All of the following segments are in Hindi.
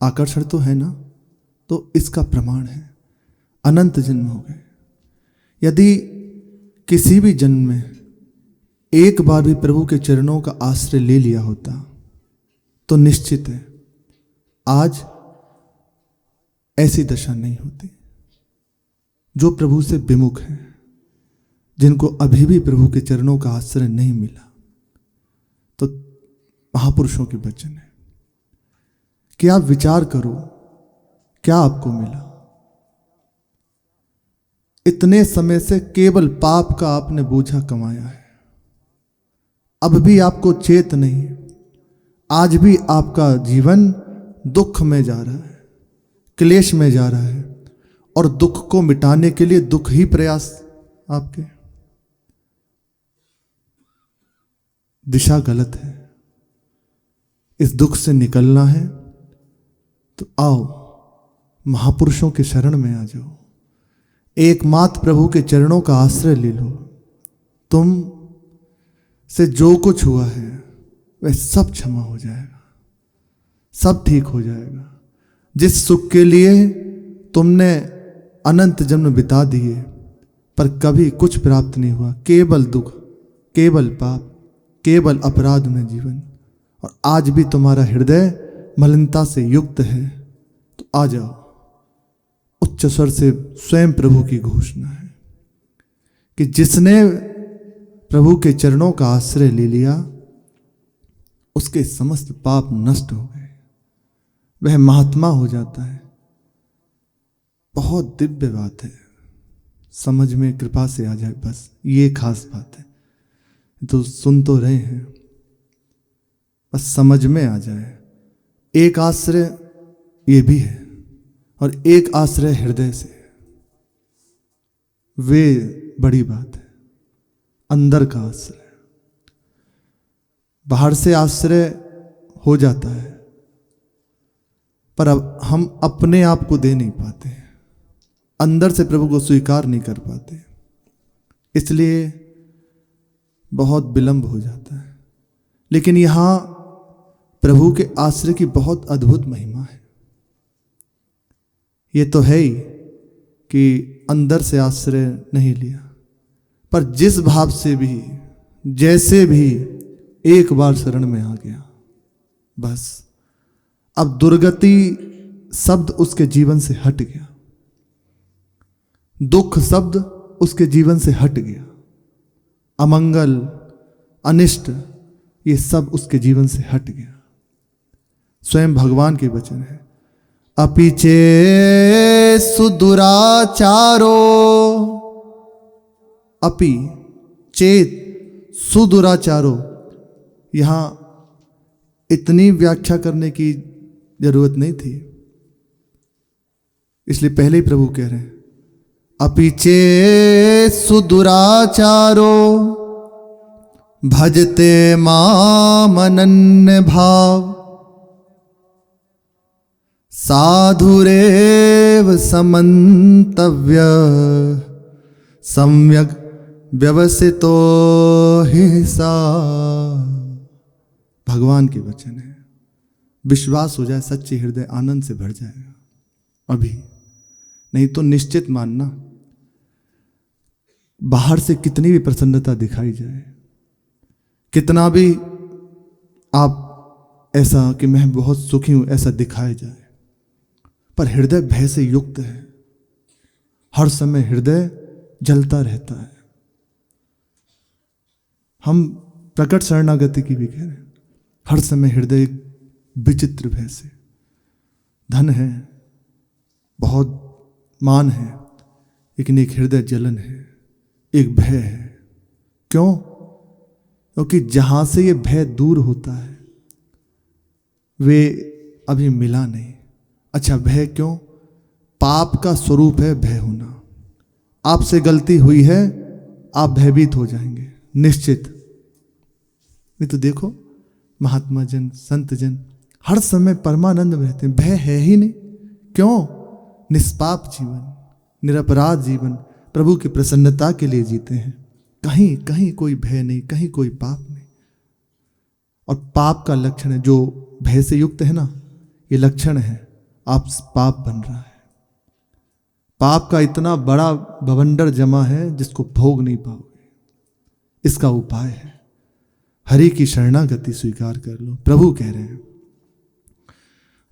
आकर्षण तो है ना, तो इसका प्रमाण है अनंत जन्म हो गए। यदि किसी भी जन्म में एक बार भी प्रभु के चरणों का आश्रय ले लिया होता तो निश्चित है आज ऐसी दशा नहीं होती। जो प्रभु से विमुख हैं, जिनको अभी भी प्रभु के चरणों का आश्रय नहीं मिला, तो महापुरुषों के वचन है कि आप विचार करो क्या आपको मिला। इतने समय से केवल पाप का आपने बोझा कमाया है, अब भी आपको चेत नहीं, आज भी आपका जीवन दुख में जा रहा है, क्लेश में जा रहा है, और दुख को मिटाने के लिए दुख ही प्रयास आपके। दिशा गलत है, इस दुख से निकलना है तो आओ महापुरुषों के शरण में आ जाओ, एकमात्र प्रभु के चरणों का आश्रय ले लो। तुम से जो कुछ हुआ है वह सब क्षमा हो जाएगा, सब ठीक हो जाएगा। जिस सुख के लिए तुमने अनंत जन्म बिता दिए पर कभी कुछ प्राप्त नहीं हुआ, केवल दुख, केवल पाप, केवल अपराध में जीवन, और आज भी तुम्हारा हृदय मलिनता से युक्त है, तो आ जाओ। उच्च स्वर से स्वयं प्रभु की घोषणा है कि जिसने प्रभु के चरणों का आश्रय ले लिया उसके समस्त पाप नष्ट हो गए, वह महात्मा हो जाता है। बहुत दिव्य बात है, समझ में कृपा से आ जाए, बस ये खास बात है। तो सुन तो रहे हैं, बस समझ में आ जाए। एक आश्रय ये भी है और एक आश्रय हृदय से, वे बड़ी बात है। अंदर का आश्रय, बाहर से आश्रय हो जाता है पर अब हम अपने आप को दे नहीं पाते, अंदर से प्रभु को स्वीकार नहीं कर पाते, इसलिए बहुत विलंब हो जाता है। लेकिन यहां प्रभु के आश्रय की बहुत अद्भुत महिमा है। ये तो है ही कि अंदर से आश्रय नहीं लिया, पर जिस भाव से भी, जैसे भी एक बार शरण में आ गया, बस अब दुर्गति शब्द उसके जीवन से हट गया, दुख शब्द उसके जीवन से हट गया, अमंगल, अनिष्ट, ये सब उसके जीवन से हट गया। स्वयं भगवान के वचन है, अपीचे सुदुराचारो, अपि चेत सुदुराचारो। यहां इतनी व्याख्या करने की जरूरत नहीं थी, इसलिए पहले ही प्रभु कह रहे हैं, अपीचे सुदुराचारो भजते माम अनन्य भाव, साधुरेव समन्तव्य सम्यक व्यवसितो हिसा। भगवान के वचन है, विश्वास हो जाए सच्चे हृदय आनंद से भर जाएगा, अभी नहीं तो निश्चित मानना, बाहर से कितनी भी प्रसन्नता दिखाई जाए, कितना भी आप ऐसा कि मैं बहुत सुखी हूं ऐसा दिखाया जाए, पर हृदय भय से युक्त है, हर समय हृदय जलता रहता है। हम प्रकट शरणागति की भी कह रहे हैं, हर समय हृदय एक विचित्र भय से, धन है, बहुत मान है, लेकिन एक हृदय जलन है, एक भय है। क्यों? क्योंकि जहां से ये भय दूर होता है वे अभी मिला नहीं। अच्छा, भय क्यों? पाप का स्वरूप है भय होना। आपसे गलती हुई है, आप भयभीत हो जाएंगे निश्चित। ये तो देखो महात्मा जन, संत जन हर समय परमानंद में रहते हैं, भय है ही नहीं। क्यों? निष्पाप जीवन, निरपराध जीवन, प्रभु की प्रसन्नता के लिए जीते हैं। कहीं कहीं कोई भय नहीं, कहीं कोई पाप नहीं। और पाप का लक्षण है, जो भय से युक्त है ना, ये लक्षण है आप पाप बन रहा है। पाप का इतना बड़ा बवंडर जमा है जिसको भोग नहीं पाओगे। इसका उपाय है हरि की शरणागति स्वीकार कर लो। प्रभु कह रहे हैं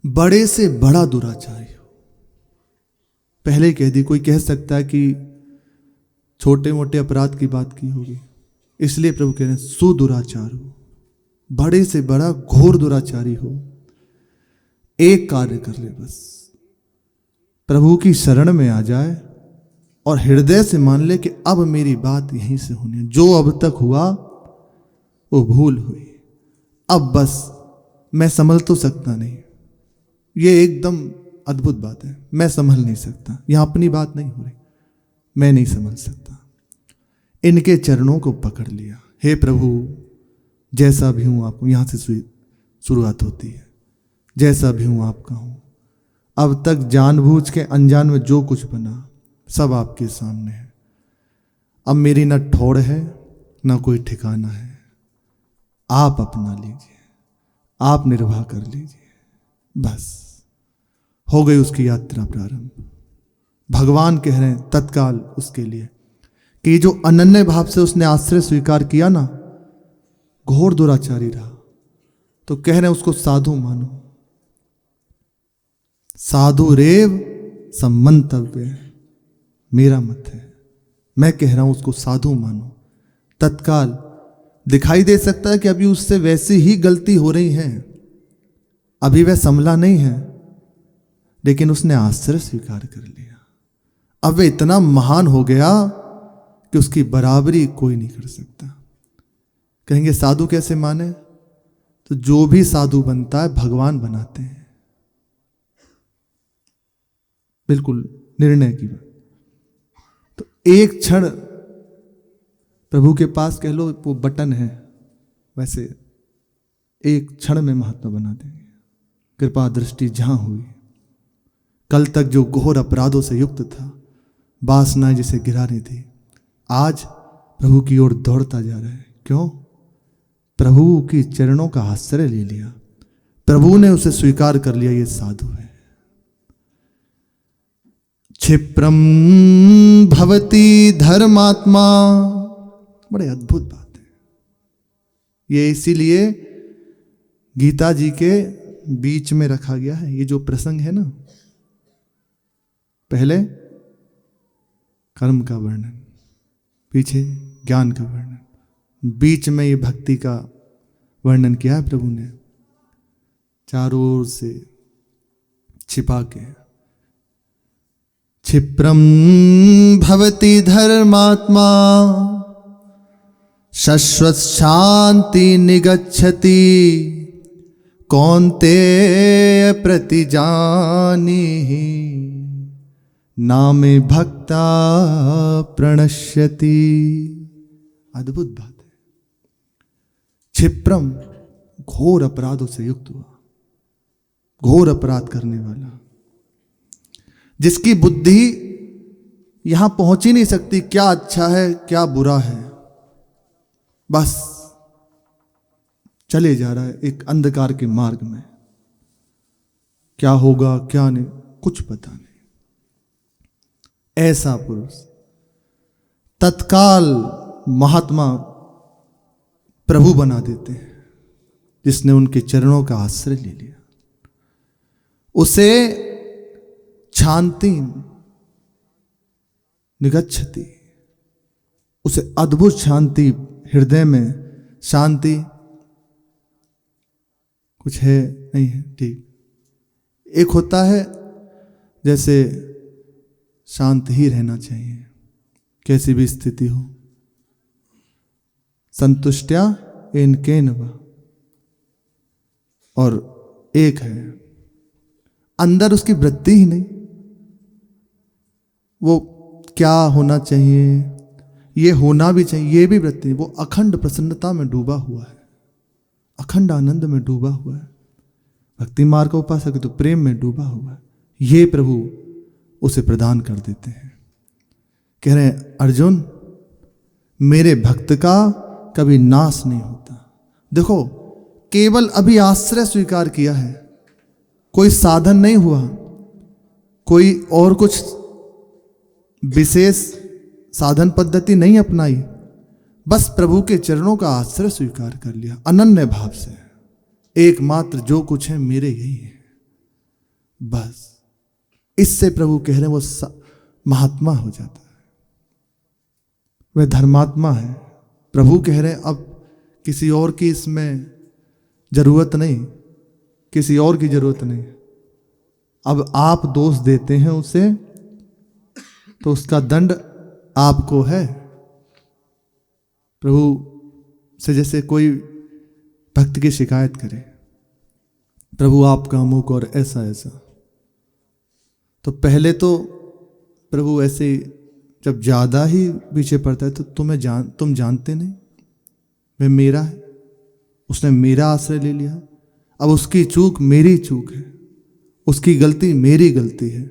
बड़े से बड़ा दुराचारी हो। पहले कह दी, कोई कह सकता है कि छोटे मोटे अपराध की बात की होगी, इसलिए प्रभु कह रहे हैं सुदुराचार हो, बड़े से बड़ा घोर दुराचारी हो। एक कार्य कर ले, बस प्रभु की शरण में आ जाए और हृदय से मान ले कि अब मेरी बात यहीं से होनी है। जो अब तक हुआ वो भूल हुई, अब बस मैं संभल तो सकता नहीं। ये एकदम अद्भुत बात है। मैं संभल नहीं सकता, यहां अपनी बात नहीं हो रही, मैं नहीं संभल सकता। इनके चरणों को पकड़ लिया। हे प्रभु, जैसा भी हूं आपको, यहां से शुरुआत होती है, जैसा भी हूं आपका हूं। अब तक जानबूझ के अनजान में जो कुछ बना सब आपके सामने है। अब मेरी न ठोड़ है न कोई ठिकाना है। आप अपना लीजिए, आप निर्वाह कर लीजिए। बस हो गई उसकी यात्रा प्रारंभ। भगवान कह रहे हैं तत्काल उसके लिए कि जो अनन्य भाव से उसने आश्रय स्वीकार किया ना, घोर दुराचारी रहा, तो कह रहे हैं उसको साधु मानो। साधु रेव सम्मंतव्य है, मेरा मत है। मैं कह रहा हूं उसको साधु मानो। तत्काल दिखाई दे सकता है कि अभी उससे वैसी ही गलती हो रही है, अभी वह संभला नहीं है, लेकिन उसने आश्रय स्वीकार कर लिया। अब वह इतना महान हो गया कि उसकी बराबरी कोई नहीं कर सकता। कहेंगे साधु कैसे माने? तो जो भी साधु बनता है भगवान बनाते हैं। बिल्कुल निर्णय की बात। तो एक क्षण प्रभु के पास कह लो वो बटन है, वैसे एक क्षण में महात्मा बना देंगे। कृपा दृष्टि जहां हुई, कल तक जो घोर अपराधों से युक्त था, वासनाएं जिसे गिरा रही थी, आज प्रभु की ओर दौड़ता जा रहा है। क्यों? प्रभु की चरणों का आश्रय ले लिया, प्रभु ने उसे स्वीकार कर लिया, ये साधु है। क्षिप्रम भवति धर्मात्मा, बड़े अद्भुत बात है ये। इसीलिए गीता जी के बीच में रखा गया है ये जो प्रसंग है ना। पहले कर्म का वर्णन, पीछे ज्ञान का वर्णन, बीच में ये भक्ति का वर्णन किया है प्रभु ने, चारों ओर से छिपा के। क्षिप्रम भवति धर्मात्मा शश्वत शांति निगच्छति कौन्तेय प्रतिजानीहि नामे भक्ता प्रणश्यति। अद्भुत बात है। क्षिप्रम घोर अपराधों से युक्त हुआ, घोर अपराध करने वाला, जिसकी बुद्धि यहां पहुंच ही नहीं सकती क्या अच्छा है क्या बुरा है, बस चले जा रहा है एक अंधकार के मार्ग में। क्या होगा क्या नहीं कुछ पता नहीं। ऐसा पुरुष तत्काल महात्मा प्रभु बना देते हैं, जिसने उनके चरणों का आश्रय ले लिया। उसे शांति निगच्छति, उसे अद्भुत शांति, हृदय में शांति कुछ है नहीं है, ठीक। एक होता है जैसे शांत ही रहना चाहिए कैसी भी स्थिति हो, संतुष्टया एन केन वा, और एक है अंदर उसकी वृत्ति ही नहीं, वो क्या होना चाहिए, ये होना भी चाहिए, ये भी वृत्ति नहीं। वो अखंड प्रसन्नता में डूबा हुआ है, अखंड आनंद में डूबा हुआ है। भक्ति मार्ग का उपासक तो प्रेम में डूबा हुआ है। ये प्रभु उसे प्रदान कर देते हैं। कह रहे हैं अर्जुन, मेरे भक्त का कभी नाश नहीं होता। देखो, केवल अभी आश्रय स्वीकार किया है, कोई साधन नहीं हुआ, कोई और कुछ विशेष साधन पद्धति नहीं अपनाई, बस प्रभु के चरणों का आश्रय स्वीकार कर लिया अनन्य भाव से। एकमात्र जो कुछ है मेरे यही है, बस इससे प्रभु कह रहे हैं वो महात्मा हो जाता है, वह धर्मात्मा है। प्रभु कह रहे हैं अब किसी और की इसमें जरूरत नहीं, किसी और की जरूरत नहीं। अब आप दोष देते हैं उसे तो उसका दंड आपको है। प्रभु से जैसे कोई भक्त की शिकायत करे, प्रभु आपका अमुक और ऐसा ऐसा, तो पहले तो प्रभु ऐसे जब ज्यादा ही पीछे पड़ता है तो तुम जानते नहीं वह मेरा है, उसने मेरा आश्रय ले लिया, अब उसकी चूक मेरी चूक है, उसकी गलती मेरी गलती है,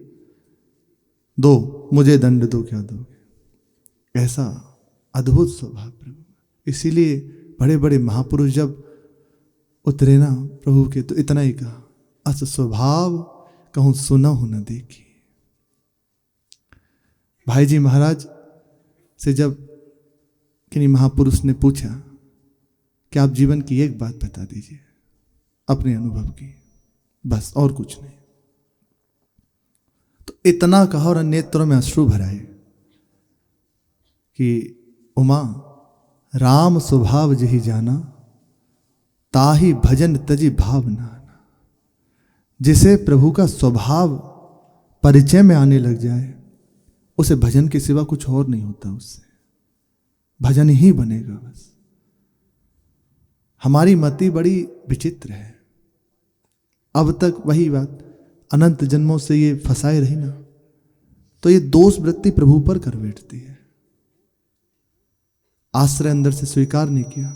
दो मुझे दंड दो, क्या दोगे। ऐसा अद्भुत स्वभाव प्रभु। इसीलिए बड़े बड़े महापुरुष जब उतरे ना प्रभु के तो इतना ही कहा, अस स्वभाव कहूं सुनहु न देखी। भाई जी महाराज से जब किन्हीं महापुरुष ने पूछा कि आप जीवन की एक बात बता दीजिए अपने अनुभव की, बस और कुछ नहीं, तो इतना कहा और नेत्रों में अश्रु भराए कि उमा राम स्वभाव जही जाना, ताही भजन तजी भाव नाना। जिसे प्रभु का स्वभाव परिचय में आने लग जाए उसे भजन के सिवा कुछ और नहीं होता, उससे भजन ही बनेगा बस। हमारी मति बड़ी विचित्र है, अब तक वही बात अनंत जन्मों से ये फंसाए रही ना, तो ये दोष वृत्ति प्रभु पर कर बैठती है। आश्रय अंदर से स्वीकार नहीं किया,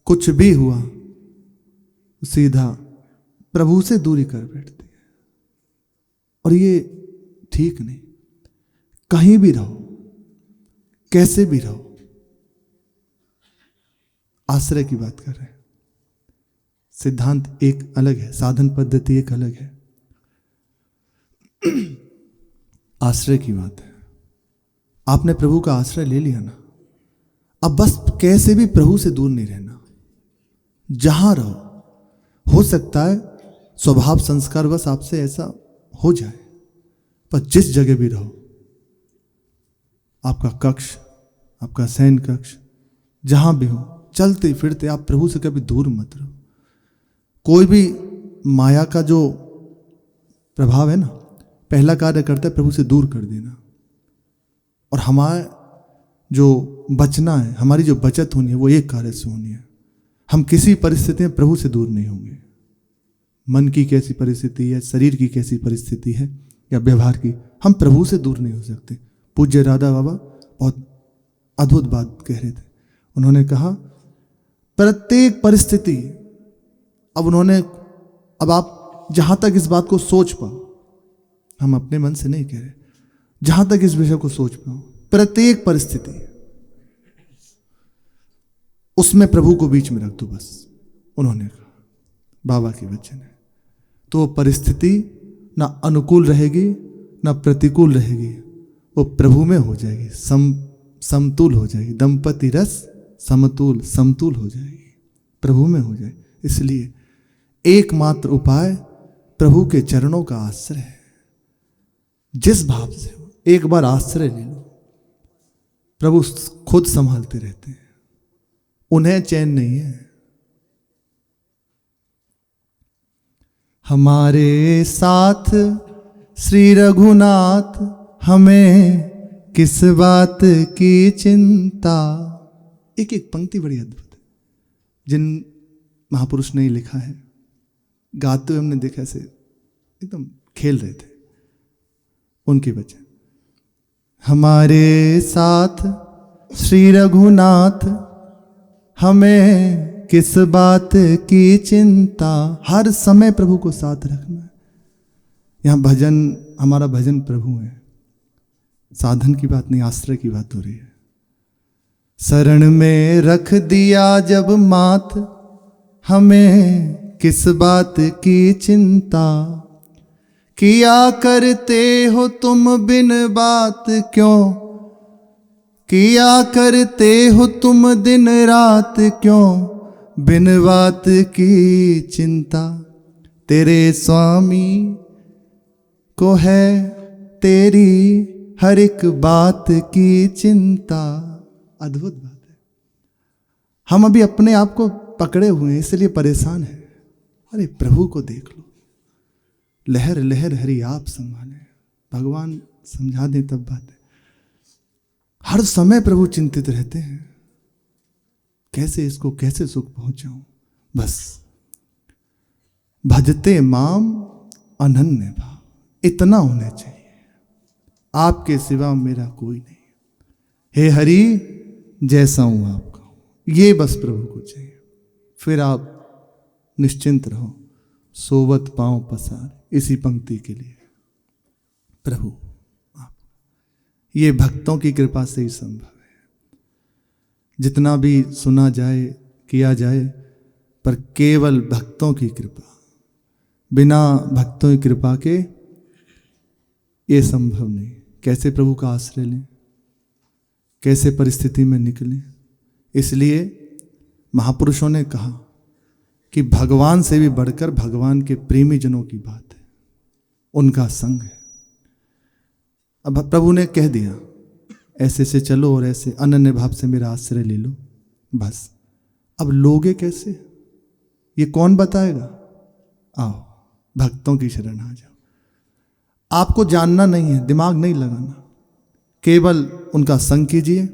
कुछ भी हुआ सीधा प्रभु से दूरी कर बैठती है, और ये ठीक नहीं। कहीं भी रहो, कैसे भी रहो, आश्रय की बात कर रहे हैं। सिद्धांत एक अलग है, साधन पद्धति एक अलग है, आश्रय की बात है। आपने प्रभु का आश्रय ले लिया ना, अब बस कैसे भी प्रभु से दूर नहीं रहना, जहां रहो। हो सकता है स्वभाव संस्कार बस आपसे ऐसा हो जाए, पर जिस जगह भी रहो, आपका कक्ष, आपका शयन कक्ष, जहां भी हो, चलते फिरते आप प्रभु से कभी दूर मत रहो। कोई भी माया का जो प्रभाव है ना, पहला कार्य करता है प्रभु से दूर कर देना, और हमारा जो बचना है, हमारी जो बचत होनी है, वो एक कार्य से होनी है। हम किसी परिस्थिति में प्रभु से दूर नहीं होंगे। मन की कैसी परिस्थिति है, शरीर की कैसी परिस्थिति है, या व्यवहार की, हम प्रभु से दूर नहीं हो सकते। पूज्य राधा बाबा बहुत अद्भुत बात कह रहे थे। उन्होंने कहा प्रत्येक परिस्थिति, अब आप जहां तक इस बात को सोच पाओ, हम अपने मन से नहीं कह रहे, जहां तक इस विषय को सोच पाओ, प्रत्येक परिस्थिति उसमें प्रभु को बीच में रख दो बस। उन्होंने कहा, बाबा के वचन है, तो वो परिस्थिति ना अनुकूल रहेगी ना प्रतिकूल रहेगी, वो प्रभु में हो जाएगी, समतुल हो जाएगी। दंपति रस समतुल हो जाएगी, प्रभु में हो जाएगी। इसलिए एकमात्र उपाय प्रभु के चरणों का आश्रय है। जिस भाव से हो, एक बार आश्रय ले लो, प्रभु खुद संभालते रहते हैं, उन्हें चैन नहीं है। हमारे साथ श्री रघुनाथ, हमें किस बात की चिंता। एक एक पंक्ति बड़ी अद्भुत है, जिन महापुरुष ने लिखा है, गाते हुए हमने देखा, ऐसे एकदम खेल रहे थे उनके वचन। हमारे साथ श्री रघुनाथ, हमें किस बात की चिंता। हर समय प्रभु को साथ रखना है। यहाँ भजन, हमारा भजन प्रभु है, साधन की बात नहीं, आश्रय की बात हो रही है। शरण में रख दिया जब मात, हमें किस बात की चिंता। किया करते हो तुम बिन बात क्यों, किया करते हो तुम दिन रात क्यों, बिन बात की चिंता, तेरे स्वामी को है तेरी हर एक बात की चिंता। अद्भुत बात है। हम अभी अपने आप को पकड़े हुए हैं, इसलिए परेशान हैं। अरे प्रभु को देख लो, लहर लहर हरि आप संभाले। भगवान समझा दें तब बात है। हर समय प्रभु चिंतित रहते हैं, कैसे इसको कैसे सुख पहुंचाऊं। बस भजते माम अनन्य भाव, इतना होना चाहिए, आपके सिवा मेरा कोई नहीं। हे हरि जैसा हूं आपका हूं, ये बस प्रभु को चाहिए। फिर आप निश्चिंत रहो, सोवत पांव पसार, इसी पंक्ति के लिए प्रभु आप। ये भक्तों की कृपा से ही संभव है। जितना भी सुना जाए किया जाए, पर केवल भक्तों की कृपा, बिना भक्तों की कृपा के ये संभव नहीं। कैसे प्रभु का आश्रय लें, कैसे परिस्थिति में निकलें। इसलिए महापुरुषों ने कहा कि भगवान से भी बढ़कर भगवान के प्रेमी जनों की बात है, उनका संग है। अब प्रभु ने कह दिया ऐसे से चलो और ऐसे अनन्य भाव से मेरा आश्रय ले लो, बस। अब लोगे कैसे, ये कौन बताएगा। आओ भक्तों की शरण आ जाओ। आपको जानना नहीं है, दिमाग नहीं लगाना, केवल उनका संग कीजिए,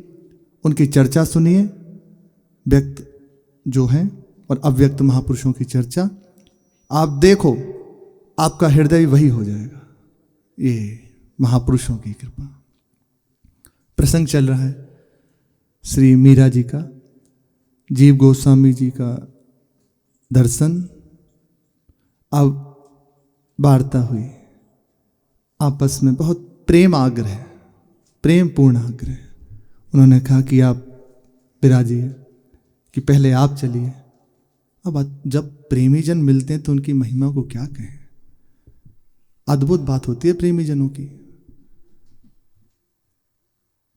उनकी चर्चा सुनिए, व्यक्त जो हैं और अव्यक्त महापुरुषों की चर्चा आप देखो, आपका हृदय वही हो जाएगा। ये महापुरुषों की कृपा। प्रसंग चल रहा है श्री मीरा जी का, जीव गोस्वामी जी का दर्शन। अब वार्ता हुई, आपस में बहुत प्रेम आग्रह, प्रेम पूर्ण आग्रह। उन्होंने कहा कि आप विराजिए, कि पहले आप चलिए। अब जब प्रेमी जन मिलते हैं तो उनकी महिमा को क्या कहें। अद्भुत बात होती है प्रेमी जनों की।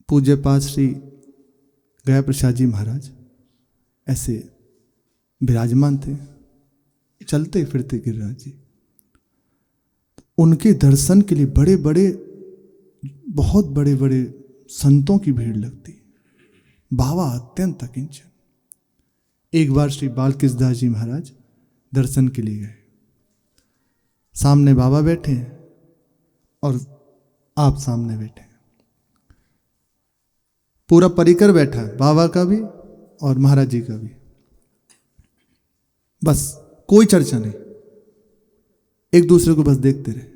पूज्य पाद श्री गया प्रसाद जी महाराज ऐसे विराजमान थे, चलते फिरते गिरिराज जी। उनके दर्शन के लिए बड़े बड़े, बहुत बड़े बड़े संतों की भीड़ लगती। बाबा अत्यंत अकिंचन। एक बार श्री बालकृष्ण दास जी महाराज दर्शन के लिए गए। सामने बाबा बैठे हैं और आप सामने बैठे हैं। पूरा परिकर बैठा है, बाबा का भी और महाराज जी का भी। बस कोई चर्चा नहीं, एक दूसरे को बस देखते रहे।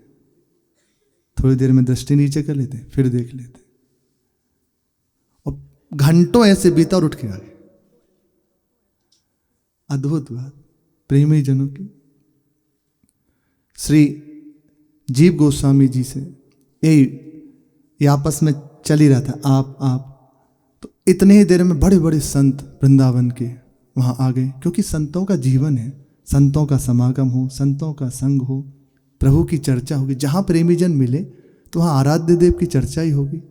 थोड़ी देर में दृष्टि नीचे कर लेते, फिर देख लेते, और घंटों ऐसे बीता और उठ के आ गए। अद्भुत बात प्रेमी जनों की। श्री जीव गोस्वामी जी से ये आपस में चल ही रहा था, आप तो इतने ही देर में बड़े बड़े संत वृंदावन के वहां आ गए। क्योंकि संतों का जीवन है, संतों का समागम हो, संतों का संग हो, प्रभु की चर्चा होगी। जहां प्रेमी जन मिले तो वहां आराध्य देव की चर्चा ही होगी।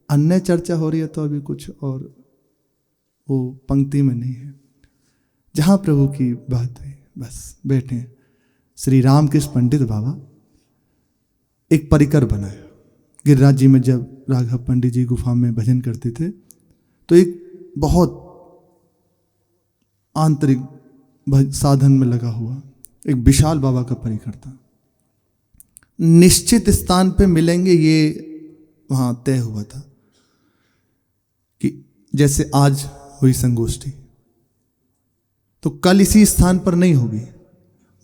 अन्य चर्चा हो रही है तो अभी कुछ और वो पंक्ति में नहीं है। जहां प्रभु की बात है बस बैठे। श्री रामकृष्ण पंडित बाबा एक परिकर बनाया। गिरिराज जी में जब राघव पंडित जी गुफा में भजन करते थे तो एक बहुत आंतरिक साधन में लगा हुआ एक विशाल बाबा का परिकर था। निश्चित स्थान पे मिलेंगे ये वहां तय हुआ था कि जैसे आज हुई संगोष्ठी तो कल इसी स्थान पर नहीं होगी।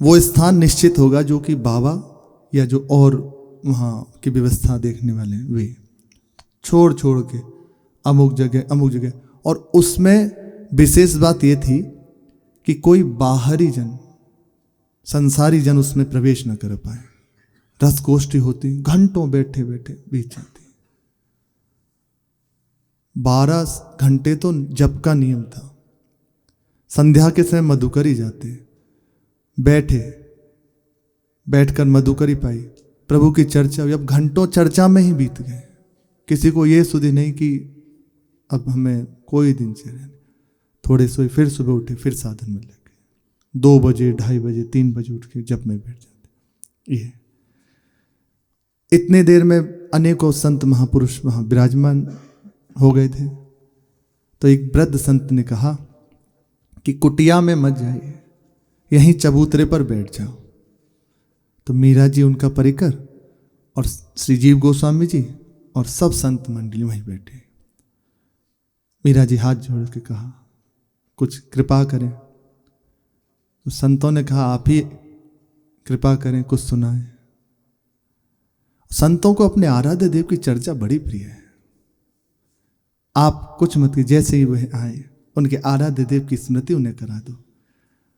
वो स्थान निश्चित होगा जो कि बाबा या जो और वहां की व्यवस्था देखने वाले हैं वे छोड़ के अमुक जगह। और उसमें विशेष बात ये थी कि कोई बाहरी जन, संसारी जन उसमें प्रवेश न कर पाए। रस गोष्ठी होती, घंटों बैठे बीत जाती। 12 घंटे तो जप का नियम था। संध्या के समय मधुकरी जाते, बैठकर मधुकरी पाई, प्रभु की चर्चा हुई, अब घंटों चर्चा में ही बीत गए। किसी को ये सुधी नहीं कि अब हमें कोई दिनचर्या नहीं। थोड़े सोए, फिर सुबह उठे, फिर साधन में लग गए। 2 बजे, 2:30 बजे, 3 बजे उठ के जप में बैठ जाते। ये इतने देर में अनेकों संत महापुरुष वहां विराजमान हो गए थे। तो एक वृद्ध संत ने कहा कि कुटिया में मत जाइए, यहीं चबूतरे पर बैठ जाओ। तो मीरा जी, उनका परिकर और श्री जीव गोस्वामी जी और सब संत मंडली वहीं बैठे। मीरा जी हाथ जोड़ के कहा, कुछ कृपा करें। तो संतों ने कहा, आप ही कृपा करें, कुछ सुनाएं। संतों को अपने आराध्य देव की चर्चा बड़ी प्रिय है। आप कुछ मत कीजिए, जैसे ही वह आए उनके आराध्य देव की स्मृति उन्हें करा दो।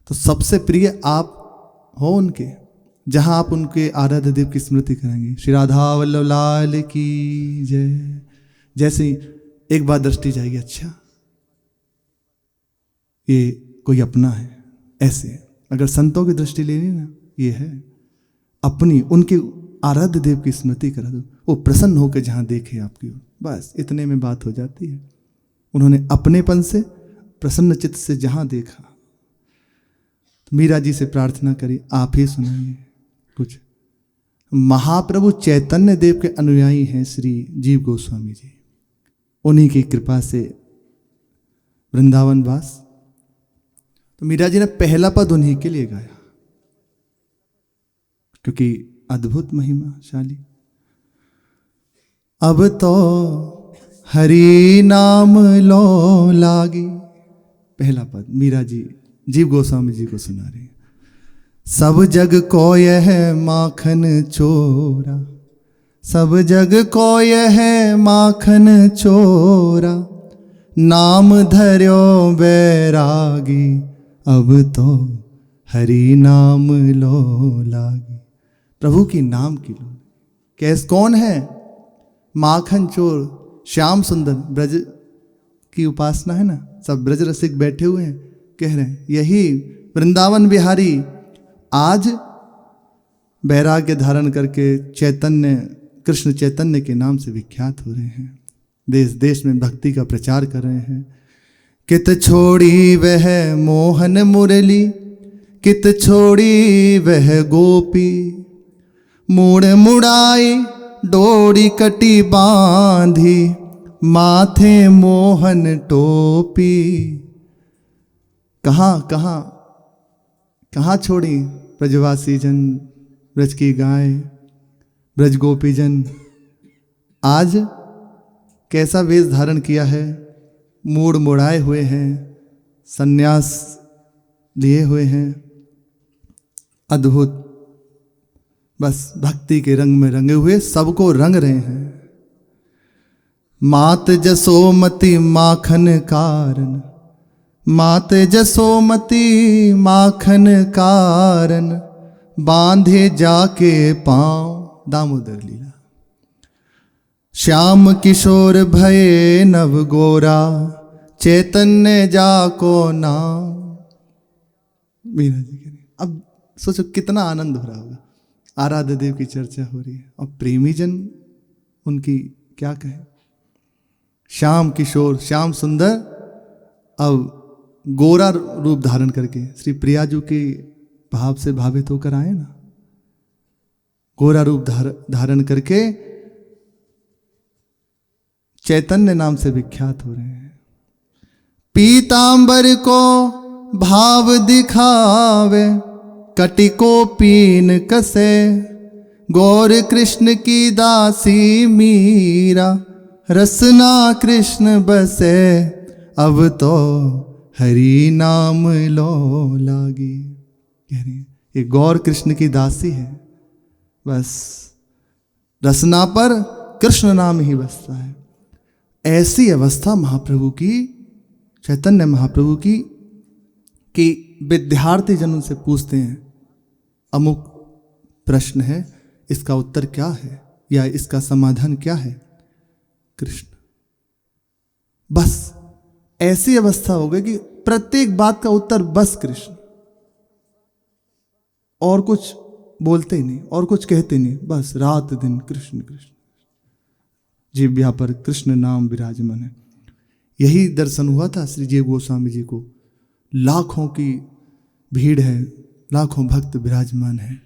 तो सबसे प्रिय आप हो उनके, जहां आप उनके आराध्य देव की स्मृति करेंगे। श्री राधा वल्लभ लाल की जय। जैसे ही एक बार दृष्टि जाएगी, अच्छा ये कोई अपना है। ऐसे अगर संतों की दृष्टि लेनी ना, ये है अपनी, उनके आराध्य देव की स्मृति करा दो। वो प्रसन्न होकर जहां देखे आपकी ओर, बस इतने में बात हो जाती है। उन्होंने अपनेपन से, प्रसन्न चित्त से जहां देखा। तो मीरा जी से प्रार्थना करी, आप ही सुनाइए कुछ। महाप्रभु चैतन्य देव के अनुयायी हैं श्री जीव गोस्वामी जी, उन्हीं की कृपा से वृंदावन वास। तो मीरा जी ने पहला पद उन्हीं के लिए गाया, क्योंकि अद्भुत महिमाशाली। अब तो हरि नाम लो लागी, पहला पद मीरा जी जीव गोस्वामी जी को सुना रहे हैं। सब जग को यह माखन चोरा, सब जग को यह माखन चोरा, नाम धर्यो बैरागी, अब तो हरि नाम लो लागी। प्रभु की नाम की लो। कैस कौन है? माखन चोर, श्याम सुंदर, ब्रज की उपासना है ना। सब ब्रज रसिक बैठे हुए हैं, कह रहे हैं यही वृंदावन बिहारी आज वैराग्य धारण करके चैतन्य, कृष्ण चैतन्य के नाम से विख्यात हो रहे हैं। देश देश में भक्ति का प्रचार कर रहे हैं। कित छोड़ी वह मोहन मुरली, कित छोड़ी वह गोपी, मुड़ मुड़ाई डोरी कटी बांधी, माथे मोहन टोपी। कहाँ कहाँ कहाँ छोड़ी ब्रजवासी जन, ब्रज की गाय, ब्रज गोपी जन। आज कैसा वेश धारण किया है, मूड़ मुड़ाए हुए हैं, सन्यास लिए हुए हैं। अद्भुत, बस भक्ति के रंग में रंगे हुए सबको रंग रहे हैं। मात जसोमती माखन कारण, मात जसोमती माखन कारण, बांधे जाके पांव। दामोदर लीला। श्याम किशोर भये नव गोरा, चैतन्य जाको नाम। मीरा जी कह रही, अब सोचो कितना आनंद हो रहा होगा। आराध्य देव की चर्चा हो रही है और प्रेमी जन उनकी क्या कहे। श्याम किशोर, श्याम सुंदर, अब गोरा रूप धारण करके श्री प्रियाजू के भाव से भावित होकर आए ना। गोरा रूप धारण करके चैतन्य नाम से विख्यात हो रहे हैं। पीतांबर को भाव दिखावे, कटी को पीन कसे, गौर कृष्ण की दासी मीरा, रसना कृष्ण बसे, अब तो हरि नाम लो लागी। कह रही है ये गौर कृष्ण की दासी है, बस रसना पर कृष्ण नाम ही बसता है। ऐसी अवस्था महाप्रभु की, चैतन्य महाप्रभु की, कि विद्यार्थी जन उनसे पूछते हैं अमुक प्रश्न है, इसका उत्तर क्या है या इसका समाधान क्या है? कृष्ण। बस ऐसी अवस्था हो गई कि प्रत्येक बात का उत्तर बस कृष्ण, और कुछ बोलते ही नहीं और कुछ कहते नहीं, बस रात दिन कृष्ण कृष्ण, जिह्वा पर कृष्ण नाम विराजमान है। यही दर्शन हुआ था श्री जीव गोस्वामी जी को। लाखों की भीड़ है, लाखों भक्त विराजमान हैं,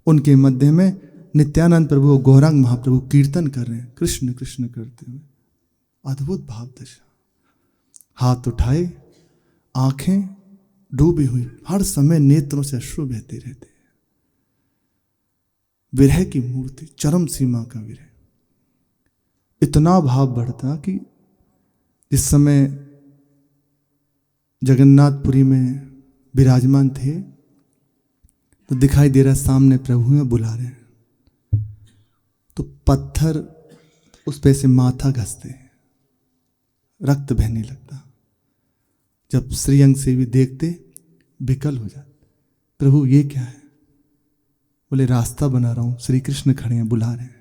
उनके मध्य में नित्यानंद प्रभु और गौरांग महाप्रभु कीर्तन कर रहे हैं कृष्ण कृष्ण करते हुए। अद्भुत भाव दशा, हाथ उठाए, आंखें डूबी हुई, हर समय नेत्रों से अश्रु बहते रहते हैं। विरह की मूर्ति, चरम सीमा का विरह। इतना भाव बढ़ता कि जिस समय जगन्नाथपुरी में विराजमान थे तो दिखाई दे रहा सामने प्रभु में बुला रहे हैं, तो पत्थर उस पे से माथा घसते हैं, रक्त बहने लगता। जब श्रीअंग से भी देखते विकल हो जाते, प्रभु ये क्या है? बोले रास्ता बना रहा हूं, श्री कृष्ण खड़े हैं, बुला रहे हैं।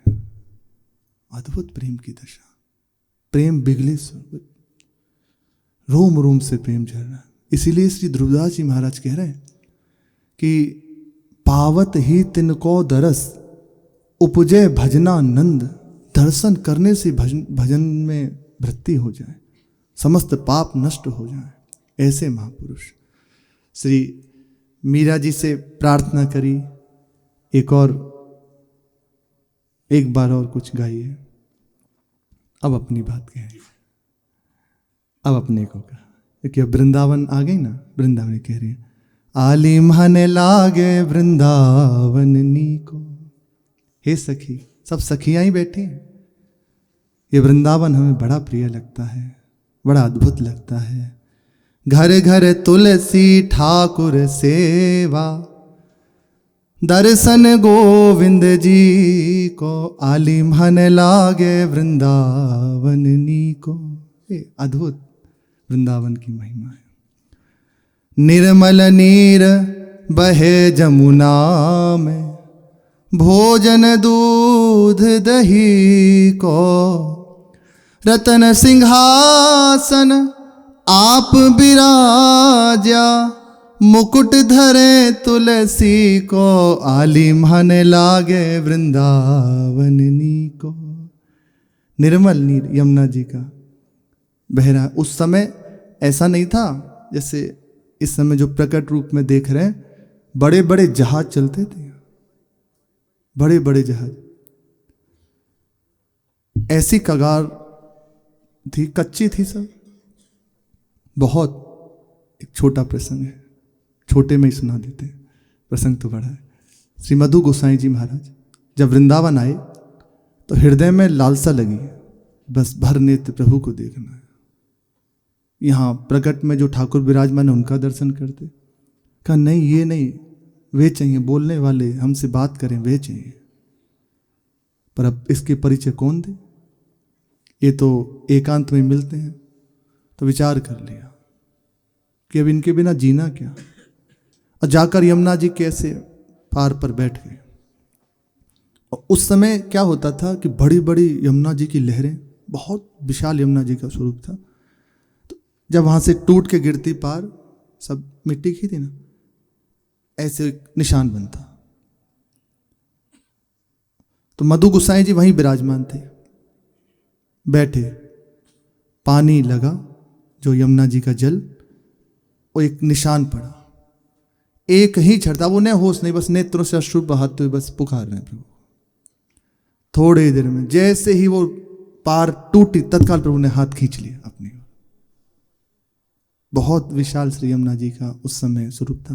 अद्भुत प्रेम की दशा, प्रेम बिगले स्वरूप, रोम रोम से प्रेम झर रहा। इसीलिए श्री ध्रुवदास जी महाराज कह रहे हैं कि पावत ही तिनको दरस उपजे भजनानंद। दर्शन करने से भजन में वृत्ति हो जाए, समस्त पाप नष्ट हो जाए। ऐसे महापुरुष। श्री मीरा जी से प्रार्थना करी, एक बार और कुछ गाइए। अब अपनी बात कहें, अब अपने को कहा, क्योंकि अब वृंदावन आ गई ना, वृंदावन कह रही है आली मन लागे वृंदावन नी को। हे सखी, सब सखियां ही बैठी हैं। ये वृंदावन हमें बड़ा प्रिय लगता है, बड़ा अद्भुत लगता है। घर घर तुलसी ठाकुर सेवा, दर्शन गोविंद जी को। आली मन लागे वृंदावन नी को। ये अद्भुत वृंदावन की महिमा है। निर्मल नीर बहे जमुना में, भोजन दूध दही को। रतन सिंहासन आप बिराजा, मुकुट धरे तुलसी को। आली मन लागे वृंदावन नी को। निर्मल नीर यमुना जी का बह रहा। उस समय ऐसा नहीं था जैसे इस समय जो प्रकट रूप में देख रहे हैं। बड़े बड़े जहाज चलते थे, बड़े बड़े जहाज। ऐसी कगार थी, कच्ची थी सब। बहुत एक छोटा प्रसंग है, छोटे में ही सुना देते हैं, प्रसंग तो बड़ा है। श्री मधु गोसाई जी महाराज जब वृंदावन आए तो हृदय में लालसा लगी, बस भर नेत्र प्रभु को देखना है। यहाँ प्रकट में जो ठाकुर विराजमान है उनका दर्शन करते। कहा नहीं, ये नहीं, वे चाहिए, बोलने वाले हमसे बात करें वे चाहिए। पर अब इसके परिचय कौन दे? ये तो एकांत में मिलते हैं। तो विचार कर लिया कि अब इनके बिना जीना क्या। और जाकर यमुना जी कैसे पार पर बैठ गए। और उस समय क्या होता था कि बड़ी बड़ी यमुना जी की लहरें, बहुत विशाल यमुना जी का स्वरूप था। तो जब वहाँ से टूट के गिरती पार, सब मिट्टी की थी ना, ऐसे एक निशान बनता। तो मधु गोसाई जी वहीं विराजमान थे, बैठे। पानी लगा जो यमुना जी का जल, वो एक निशान पड़ा, एक ही छड़ता। वो नहीं होश नहीं, बस नेत्रों से अश्रु बहाते हुए बस पुकार रहे हैं प्रभु। थोड़ी देर में जैसे ही वो पार टूटी, तत्काल प्रभु ने हाथ खींच लिया अपनी ओर। बहुत विशाल श्री यमुना जी का उस समय स्वरूप था।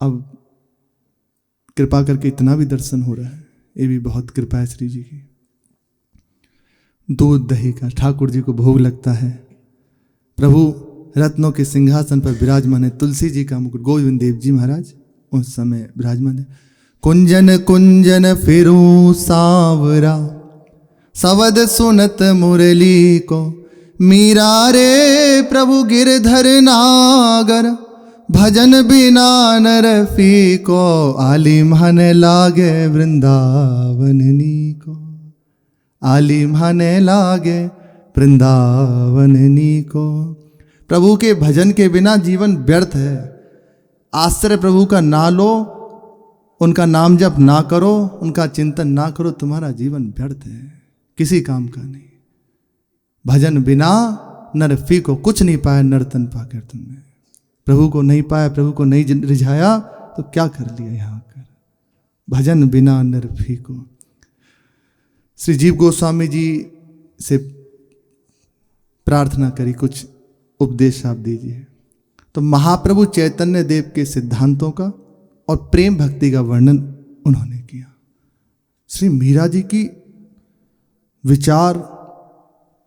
अब कृपा करके इतना भी दर्शन हो रहा है, ये भी बहुत कृपा है श्री जी की। दूध दही का ठाकुर जी को भोग लगता है। प्रभु रत्नों के सिंहासन पर विराजमान है। तुलसी जी का मुकुट, गोविंद देव जी महाराज उस समय विराजमान है। कुंजन कुंजन फिरू सांवरा, सवद सुनत मुरली को। मीरा रे प्रभु गिरधर नागर, भजन बिना नर फीको। आली मन लागे वृंदावन नी को। आली मन लागे वृंदावन नी को। प्रभु के भजन के बिना जीवन व्यर्थ है। आश्रय प्रभु का ना लो, उनका नाम जप ना करो, उनका चिंतन ना करो, तुम्हारा जीवन व्यर्थ है, किसी काम का नहीं। भजन बिना नर फीको, कुछ नहीं पाया नर तन पाकर तुमने। प्रभु को नहीं पाया, प्रभु को नहीं रिझाया तो क्या कर लिया यहाँ कर। भजन बिना नर फीको। श्री जीव गोस्वामी जी से प्रार्थना करी, कुछ उपदेश आप दीजिए। तो महाप्रभु चैतन्य देव के सिद्धांतों का और प्रेम भक्ति का वर्णन उन्होंने किया। श्री मीरा जी की विचार,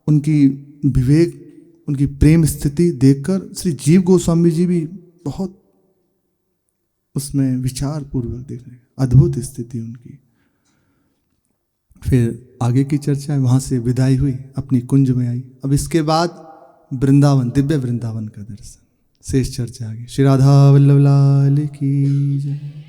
उनकी विवेक, उनकी प्रेम स्थिति देखकर श्री जीव गोस्वामी जी भी बहुत उसमें विचार पूर्वक देख रहे हैं। अद्भुत स्थिति उनकी। फिर आगे की चर्चा वहाँ से विदाई हुई, अपनी कुंज में आई। अब इसके बाद वृंदावन, दिव्य वृंदावन का दर्शन, शेष चर्चा आगे। श्री राधा वल्लभ लाल की जय।